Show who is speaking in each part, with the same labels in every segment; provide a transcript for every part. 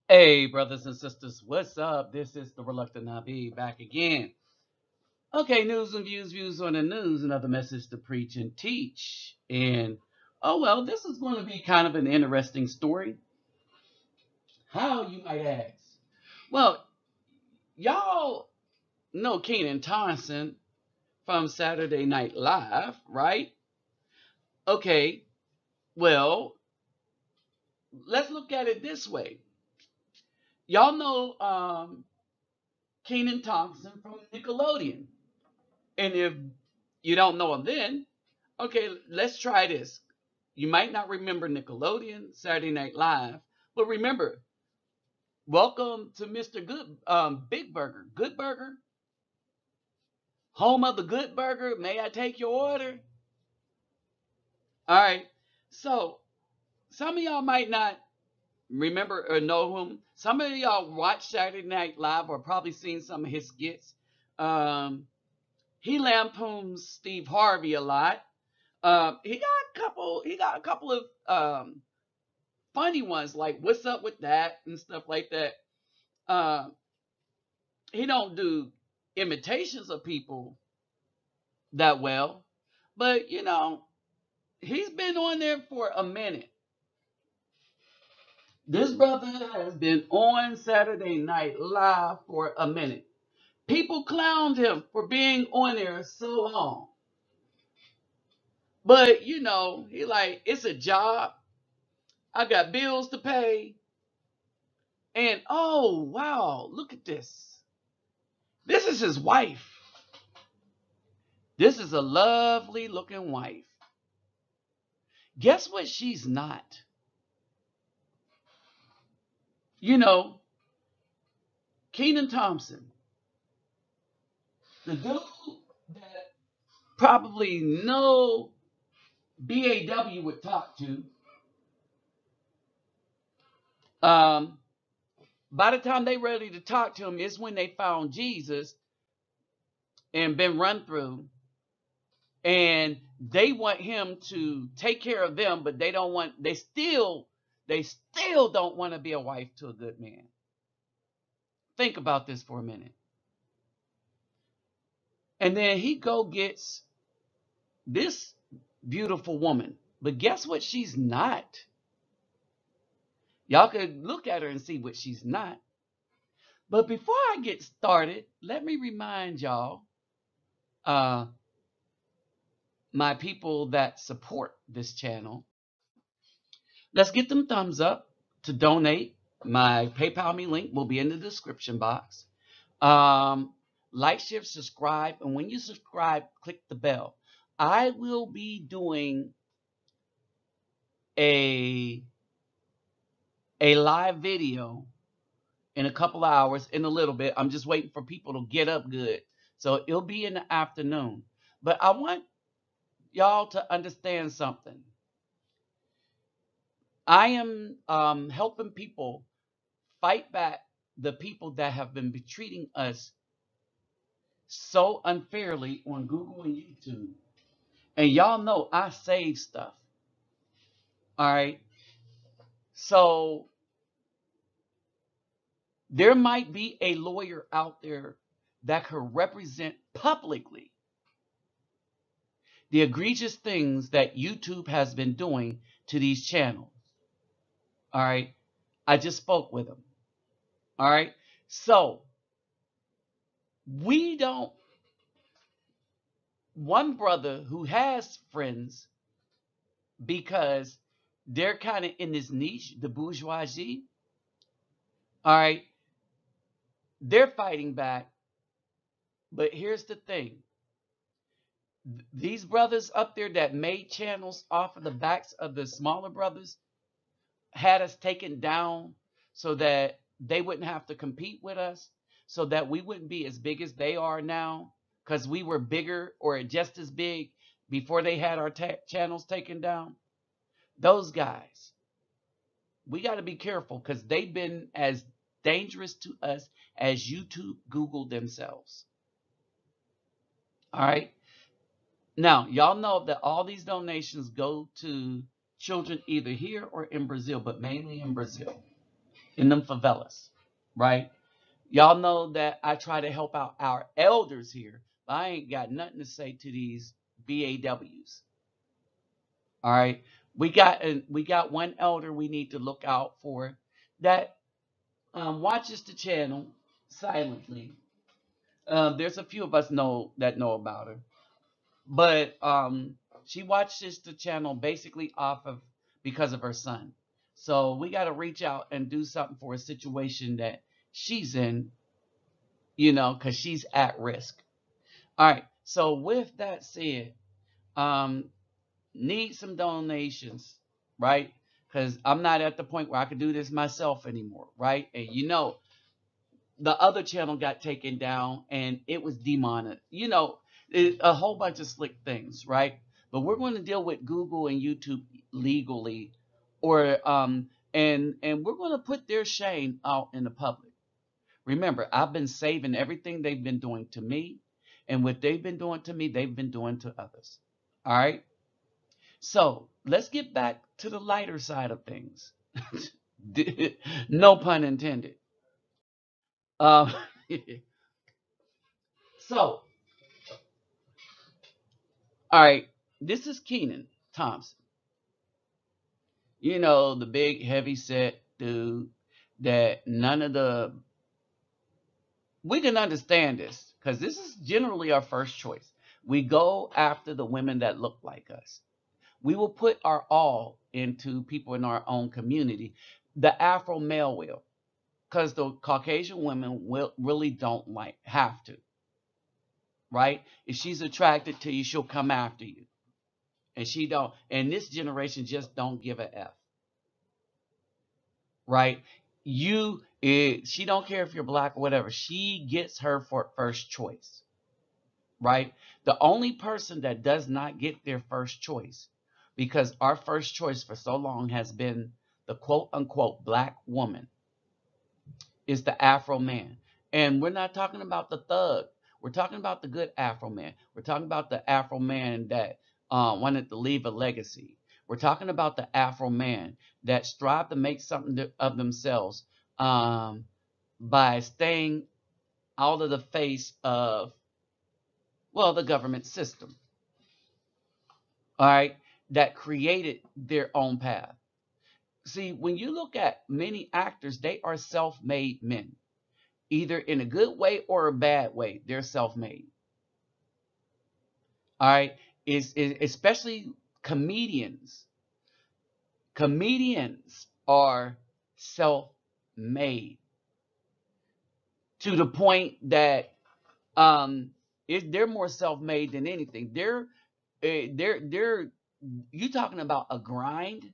Speaker 1: Hey, brothers and sisters, what's up? This is the Reluctant Nabi back again. Okay, news and views on the news, another message to preach and teach. And oh, well, this is going to be kind of an interesting story. How, you might ask? Well, y'all know Keenan Thompson from Saturday Night Live, right? Okay, well, let's look at it this way. Y'all know Keenan Thompson from Nickelodeon. And if you don't know him then, okay, let's try this. You might not remember Nickelodeon, Saturday Night Live, but remember, welcome to Mr. Big Burger, Good Burger, home of the Good Burger. May I take your order? All right. So some of y'all might not remember or know him. Some of y'all watch Saturday Night Live or probably seen some of his skits. Um, he lampoons Steve Harvey a lot. He got a couple. He got a couple of funny ones like "What's up with that" and stuff like that. Uh, he don't do imitations of people that well, but he's been on there for a minute. This brother has been on Saturday Night Live for a minute. People clowned him for being on there so long, but he like it's a job. I got bills to pay, and oh wow, look at this. This is his wife. This is a lovely looking wife. Guess what she's not? You know, Keenan Thompson, the dude that probably no BAW would talk to. Um, by the time they ready to talk to him is when they found Jesus and been run through, and they want him to take care of them, but they don't want. They still don't want to be a wife to a good man. Think about this for a minute. And then he go gets this beautiful woman. But guess what she's not? Y'all could look at her and see what she's not. But before I get started, let me remind y'all, uh, my people that support this channel, let's get them thumbs up to donate. My PayPal me link will be in the description box. Um, like, share, subscribe, and when you subscribe, click the bell. I will be doing a live video in a couple of hours, in a little bit. I'm just waiting for people to get up good. So it'll be in the afternoon. But I want y'all to understand something. I am helping people fight back the people that have been treating us so unfairly on Google and YouTube. And y'all know I save stuff. All right. So there might be a lawyer out there that could represent publicly the egregious things that YouTube has been doing to these channels. All right. I just spoke with him. All right. So we don't, one brother who has friends because they're kind of in this niche, the bourgeoisie. All right. They're fighting back. But here's the thing. These brothers up there that made channels off of the backs of the smaller brothers had us taken down so that they wouldn't have to compete with us, so that we wouldn't be as big as they are now, because we were bigger or just as big before they had our channels taken down. Those guys, we got to be careful because they've been as dangerous to us as YouTube, Google themselves. All right. Now, y'all know that all these donations go to children either here or in Brazil, but mainly in Brazil. in them favelas, right? Y'all know that I try to help out our elders here, but I ain't got nothing to say to these BAWs. All right, we got one elder we need to look out for that watches the channel silently. There's a few of us know about her, but she watches the channel basically off of because of her son. So we got to reach out and do something for a situation that she's in, because she's at risk. All right. So with that said, um, need some donations, right? Because I'm not at the point where I can do this myself anymore, right? And the other channel got taken down and it was demonetized. A whole bunch of slick things, right? But we're going to deal with Google and YouTube legally, or and we're going to put their shame out in the public. Remember, I've been saving everything they've been doing to me, and what they've been doing to me, they've been doing to others. All right. So let's get back to the lighter side of things. No pun intended. Um, so, all right, this is Keenan Thompson. The big heavy set dude that none of the we can understand this because this is generally our first choice. We go after the women that look like us. We will put our all into people in our own community. The Afro male will, because the Caucasian women will really don't have to, right? If she's attracted to you, she'll come after you, and she don't. And this generation just don't give a f, right? She don't care if you're black or whatever. She gets her for first choice, right? The only person that does not get their first choice, because our first choice for so long has been the quote unquote black woman, is the Afro man. And we're not talking about the thug. We're talking about the good Afro man. We're talking about the Afro man that wanted to leave a legacy. We're talking about the Afro man that strived to make something of themselves by staying out of the face of, well, the government system. All right, that created their own path. See, when you look at many actors, they are self-made men, either in a good way or a bad way. They're self-made. All right, is especially comedians. Comedians are self-made to the point that they're more self-made than anything. They're you talking about a grind.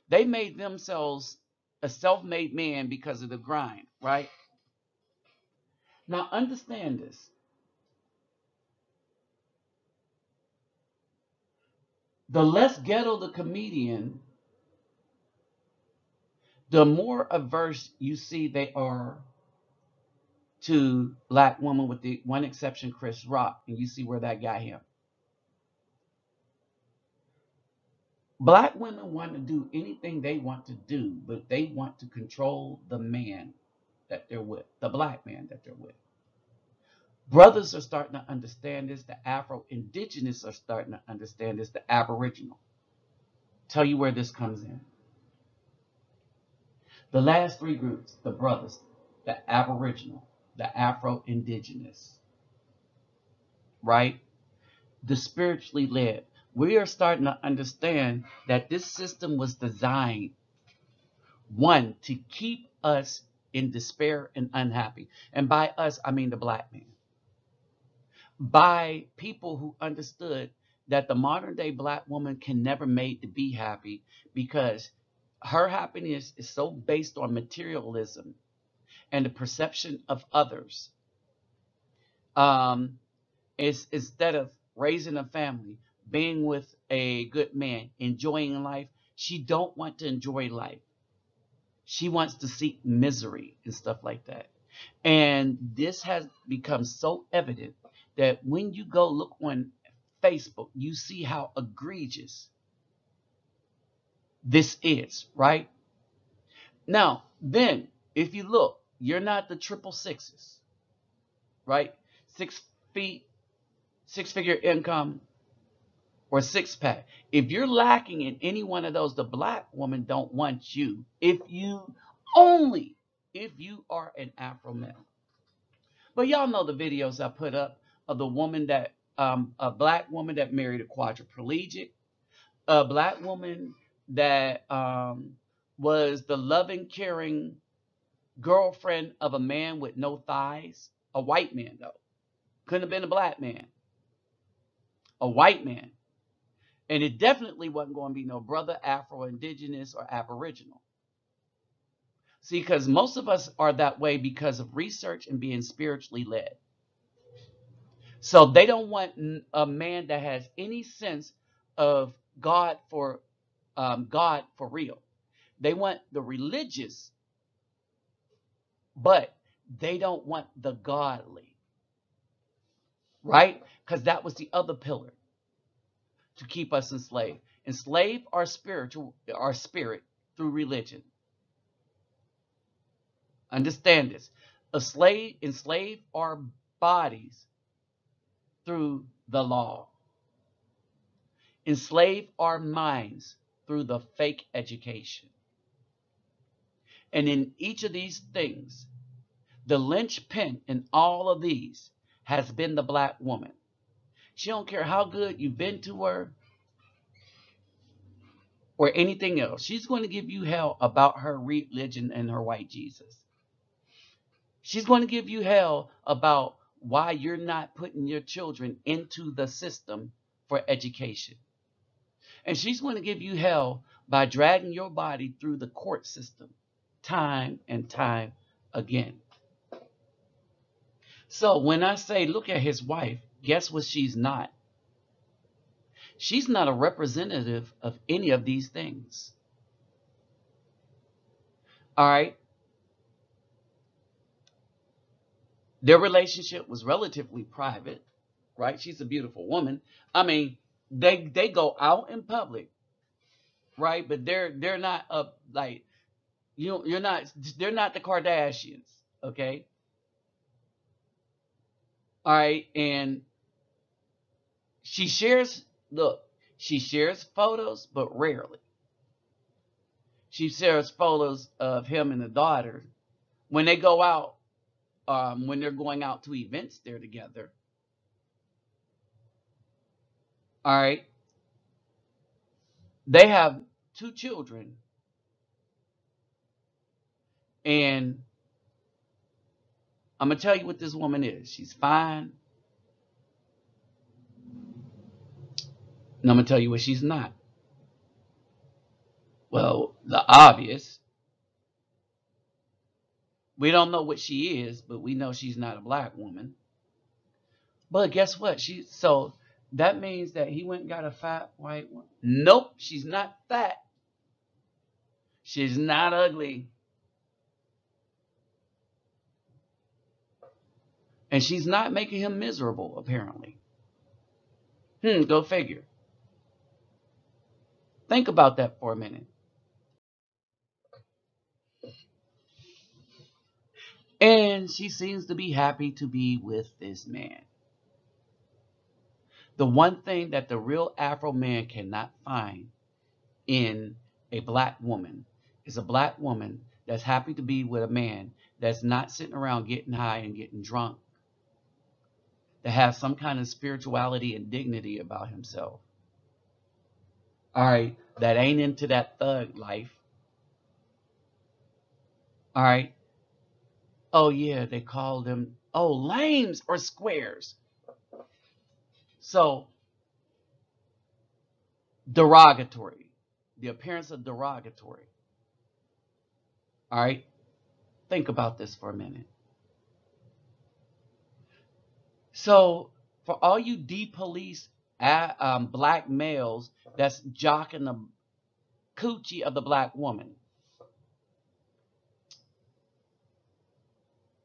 Speaker 1: They made themselves a self-made man because of the grind, right? Now understand this. The less ghetto the comedian, the more averse you see they are to black women, with the one exception, Chris Rock, and you see where that got him. Black women want to do anything they want to do, but they want to control the man that they're with, the black man that they're with. Brothers are starting to understand this. The Afro Indigenous are starting to understand this. The Aboriginal. Tell you where this comes in. The last three groups, the brothers, the Aboriginal, the Afro Indigenous, right? The spiritually led. We are starting to understand that this system was designed, one, to keep us in despair and unhappy. And by us, I mean the black man. By people who understood that the modern day black woman can never made to be happy because her happiness is so based on materialism and the perception of others. Is instead of raising a family, being with a good man, enjoying life, she don't want to enjoy life. She wants to seek misery and stuff like that. And this has become so evident that when you go look on Facebook, you see how egregious this is, right? Now, then, if you look, you're not the triple sixes, right? 6 feet, 6-figure income, or six pack. If you're lacking in any one of those, the black woman don't want you. Only if you are an Afro male. But y'all know the videos I put up of the woman that a black woman that married a quadriplegic, a black woman that was the loving, caring girlfriend of a man with no thighs, a white man though. Couldn't have been a black man, a white man. And it definitely wasn't going to be no brother Afro Indigenous or Aboriginal. See, because most of us are that way because of research and being spiritually led. So they don't want a man that has any sense of God for real. They want the religious, but they don't want the godly, right? Because that was the other pillar to keep us enslaved. Enslave our spirit through religion. Understand this. Enslave our bodies through the law. Enslave our minds through the fake education. And in each of these things, the linchpin in all of these has been the black woman. She don't care how good you've been to her or anything else. She's going to give you hell about her religion and her white Jesus. She's going to give you hell about why you're not putting your children into the system for education. And she's going to give you hell by dragging your body through the court system time and time again. So when I say, look at his wife, guess what she's not? She's not a representative of any of these things. All right. Their relationship was relatively private, right? She's a beautiful woman. I mean, they go out in public, right? But they're not like they're not the Kardashians, okay? All right, and she shares photos, but rarely. She shares photos of him and the daughter when they go out, when they're going out to events there together. All right. They have 2 children, and I'm going to tell you what this woman is. She's fine. And I'm going to tell you what she's not. Well, the obvious. We don't know what she is, but we know she's not a black woman. But guess what? So that means that he went and got a fat white woman. Nope, she's not fat. She's not ugly. And she's not making him miserable, apparently. Go figure. Think about that for a minute. And she seems to be happy to be with this man. The one thing that the real Afro man cannot find in a black woman is a black woman that's happy to be with a man that's not sitting around getting high and getting drunk, that has some kind of spirituality and dignity about himself. All right, that ain't into that thug life. All right. Oh yeah, they call them lames or squares. So derogatory, the appearance of derogatory. All right, think about this for a minute. So for all you de-police black males that's jocking the coochie of the black woman,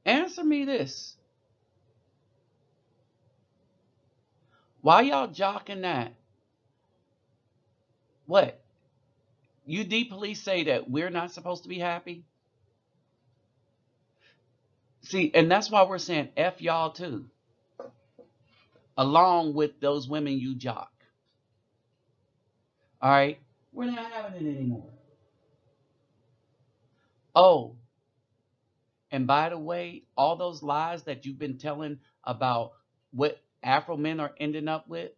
Speaker 1: answer me this. Why y'all jocking that? What? You deeply say that we're not supposed to be happy? See, and that's why we're saying F y'all too, along with those women you jock. All right? We're not having it anymore. Oh, and by the way, all those lies that you've been telling about what Afro men are ending up with,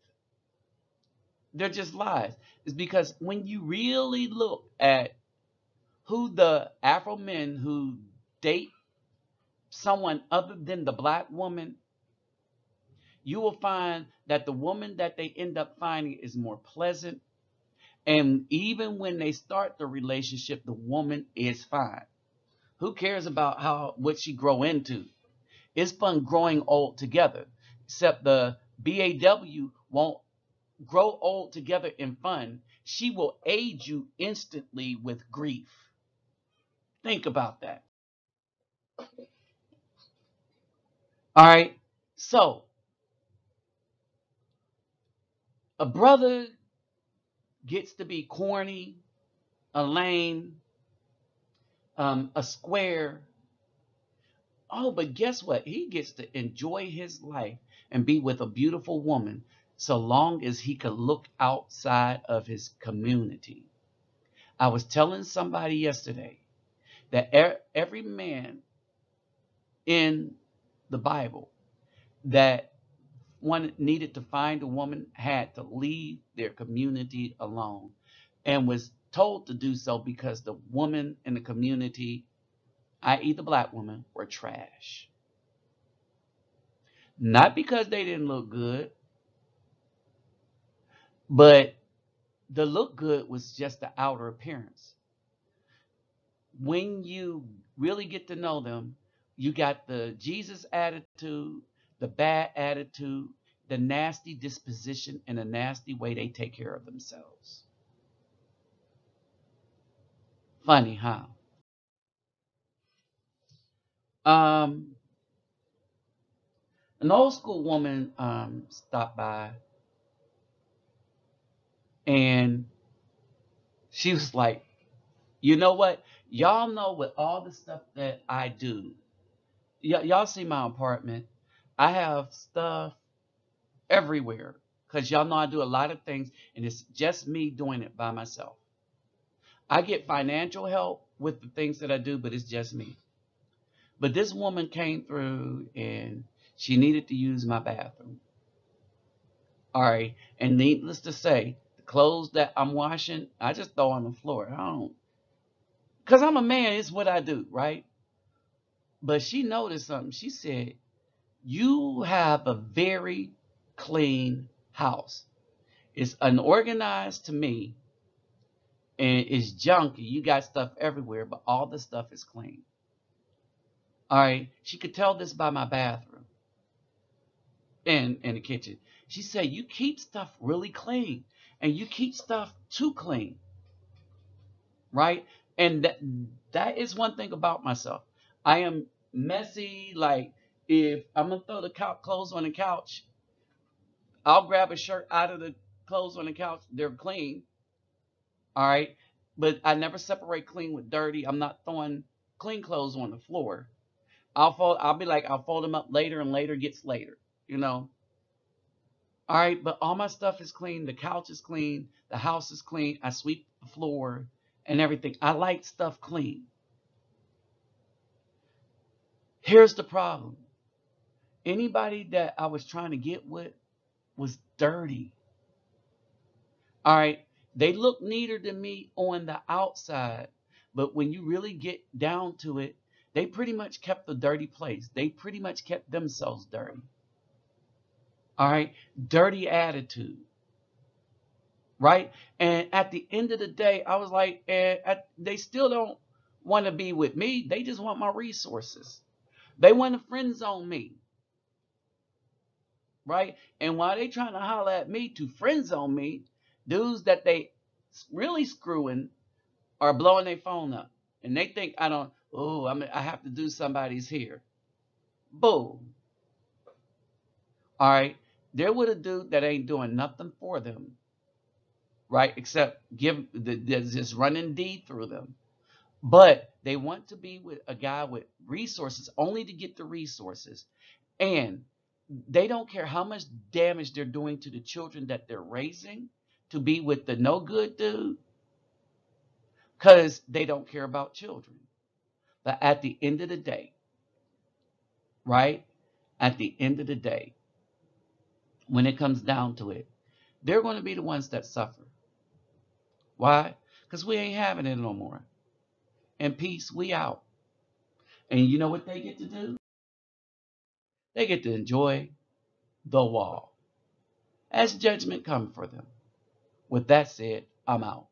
Speaker 1: they're just lies. It's because when you really look at who the Afro men who date someone other than the black woman, you will find that the woman that they end up finding is more pleasant. And even when they start the relationship, the woman is fine. Who cares about how what she grow into? It's fun growing old together. Except the BAW won't grow old together in fun. She will aid you instantly with grief. Think about that. All right. So a brother gets to be corny, a lame, a square. Oh, but guess what? He gets to enjoy his life and be with a beautiful woman so long as he could look outside of his community. I was telling somebody yesterday that every man in the Bible that one needed to find a woman had to leave their community alone and was told to do so because the woman in the community, i.e., the black woman, were trash. Not because they didn't look good, but the look good was just the outer appearance. When you really get to know them, you got the Jesus attitude, the bad attitude, the nasty disposition, and the nasty way they take care of themselves. Funny, huh? Um, an old school woman stopped by, and she was like, "You know what? Y'all know with all the stuff that I do, y'all see my apartment. I have stuff everywhere because y'all know I do a lot of things, and it's just me doing it by myself. I get financial help with the things that I do, but it's just me. But this woman came through and she needed to use my bathroom. All right. And needless to say, the clothes that I'm washing, I just throw on the floor. I don't, because I'm a man, it's what I do, right? But she noticed something. She said, "You have a very clean house. It's unorganized to me and it's junky. You got stuff everywhere, but all the stuff is clean." All right. She could tell this by my bathroom and in the kitchen. She said, "You keep stuff really clean and you keep stuff too clean." Right? And that is one thing about myself. I am messy. Like if I'm gonna throw the clothes on the couch, I'll grab a shirt out of the clothes on the couch. They're clean. All right. But I never separate clean with dirty. I'm not throwing clean clothes on the floor. I'll be like, I'll fold them up later and later gets later, you know. All right, but all my stuff is clean. The couch is clean. The house is clean. I sweep the floor and everything. I like stuff clean. Here's the problem. Anybody that I was trying to get with was dirty. All right, they look neater than me on the outside, but when you really get down to it, they pretty much kept the dirty place. They pretty much kept themselves dirty. All right, dirty attitude. Right? And at the end of the day, I was like, they still don't want to be with me. They just want my resources. They want to friend zone me. Right? And while they trying to holler at me to friend zone me, dudes that they really screwing are blowing their phone up. And they think I don't, oh, I have to do somebody's here. Boom. All right. They're with a dude that ain't doing nothing for them. right? Except there's this running D through them. But they want to be with a guy with resources only to get the resources. And they don't care how much damage they're doing to the children that they're raising to be with the no good dude because they don't care about children. But at the end of the day, right? At the end of the day, when it comes down to it, they're going to be the ones that suffer. Why? Because we ain't having it no more. And peace, we out. And you know what they get to do? They get to enjoy the wall as judgment come for them. With that said, I'm out.